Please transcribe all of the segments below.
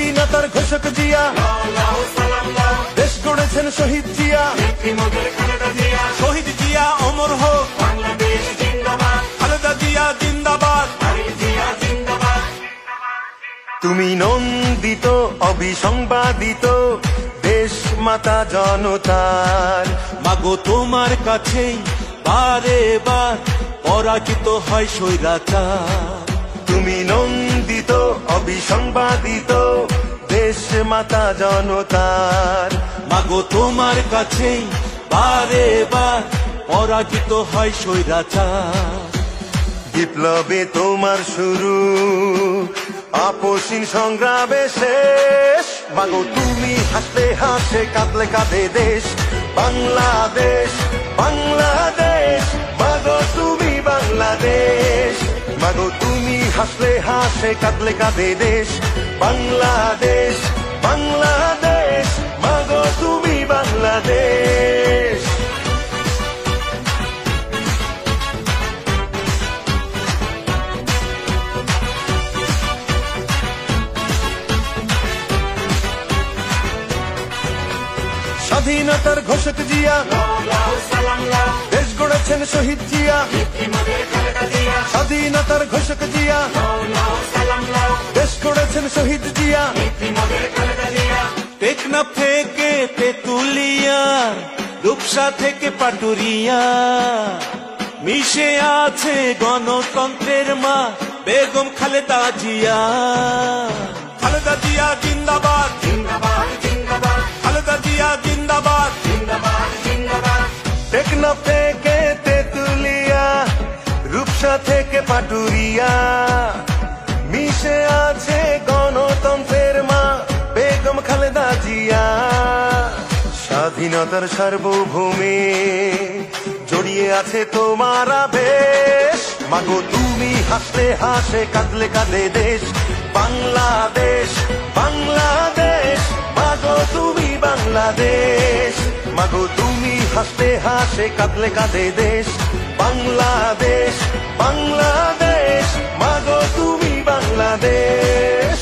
স্বাধীনতার ঘোষক জিয়া, দেশ গড়েছেন শহীদ জিয়া, শহীদ জিয়া অমর হোক, খালেদা জিয়া জিন্দাবাদ। তুমি নন্দিত অবিসংবাদিত দেশ মাতা জনতার, মাগো তোমার কাছেই বারে বার পরাজিত হয় স্বৈরাচার। তুমি নন্দিত অবিসংবাদিত দেশ মাতা জনতার, মাগো তোমার কাছেই বারে বার পরাজিত হয় স্বৈরাচার। বিপ্লবে তোমার শুরু, আপসীন সংগ্রামে শেষ, মাগো তুমি হাসলে হাসে কাঁদলে কাঁদে দেশ বাংলাদেশ, বাংলাদেশ মাগো তুমি বাংলাদেশ, মাগো তুমি হাসলে হাসে কাঁদলে কাঁদে দেশ বাংলাদেশ, বাংলাদেশ মাগো তুমি বাংলাদেশ। স্বাধীনতার ঘোষক জিয়া, দেশ গড়েছেন শহীদ জিয়া, স্বাধীনতার ঘোষক জিয়া, দেশ গড়েছেন শহীদ জিয়া। টেকনাফ থেকে তেতুলিয়া, রূপসা থেকে পাটুরিয়া, মিশে আছে গণতন্ত্রের মা বেগম খালেদা জিয়া। খালেদা জিয়া জিন্দাবাদ, জিন্দাবাদ জিন্দাবাদ, খালেদা জিয়া জিন্দাবাদ, জিন্দাবাদ জিন্দাবাদ। টেকনাফ থেকে তেতুলিয়া, রূপসা থেকে পাটুরিয়া, মিশে আছে গণতন্ত্রের মা বেগম খালেদা জিয়া। স্বাধীনতার সার্বভৌমে জড়িয়ে আছে তোমার আবেশ, মাগো তুমি হাসলে হাসে কাঁদলে কাঁদে দেশ বাংলাদেশ, বাংলাদেশ মাগো তুমি বাংলাদেশ, মাগো তুমি হাসলে হাসে কাঁদলে কাঁদে দেশ বাংলাদেশ, বাংলাদেশ মাগো তুমি বাংলাদেশ।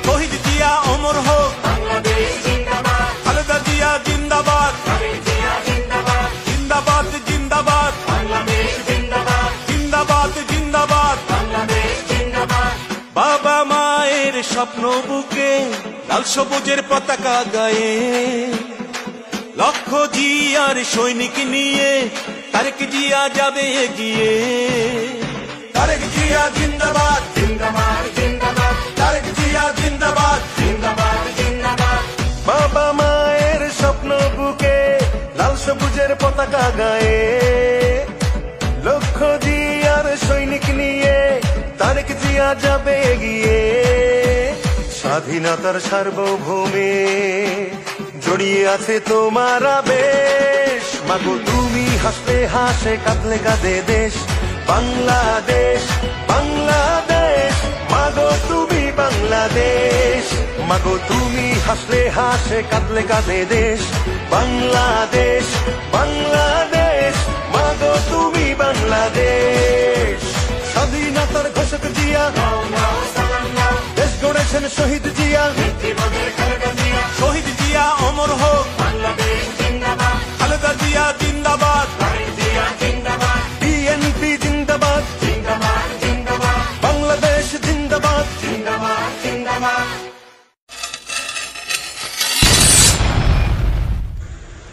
শহীদ জিয়া অমর হোক, খালেদা জিয়া জিন্দাবাদ, জিন্দাবাদ জিন্দাবাদ, জিন্দাবাদ জিন্দাবাদ। বাবা মায়ের স্বপ্ন বুকে লাল সবুজের পতাকা গায়ে, লক্ষ জিয়ার সৈনিক নিয়ে তারেক জিয়া যাবে এগিয়ে। তারেক জিয়া জিন্দাবাদ, জিন্দাবাদ জিন্দাবাদ, তারেক জিয়া জিন্দাবাদ, জিন্দাবাদ জিন্দাবাদ। বাবা মায়ের স্বপ্ন বুকে লাল সবুজের পতাকা গায়ে, লক্ষ জিয়ার সৈনিক নিয়ে তারেক জিয়া যাবে এগিয়ে। স্বাধীনতার সার্বভৌমে জড়িয়ে আছে তোমার আবেশ, মাগো তুমি হাসলে হাসে কাঁদলে কাঁদে দেশ বাংলাদেশ, বাংলাদেশ মাগো তুমি বাংলাদেশ, মাগো তুমি হাসলে হাসে কাঁদলে কাঁদে দেশ বাংলাদেশ, বাংলাদেশ মাগো তুমি বাংলাদেশ। স্বাধীনতার ঘোষক জিয়া, দেশ গড়েছেন শহীদ জিয়া, শহীদ জিয়া অমর হোক, খালেদা জিয়া জিন্দাবাদ, বিএনপি জিন্দাবাদ, বাংলাদেশ জিন্দাবাদ, জিন্দাবাদ জিন্দাবাদ।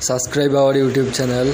Subscribe our YouTube channel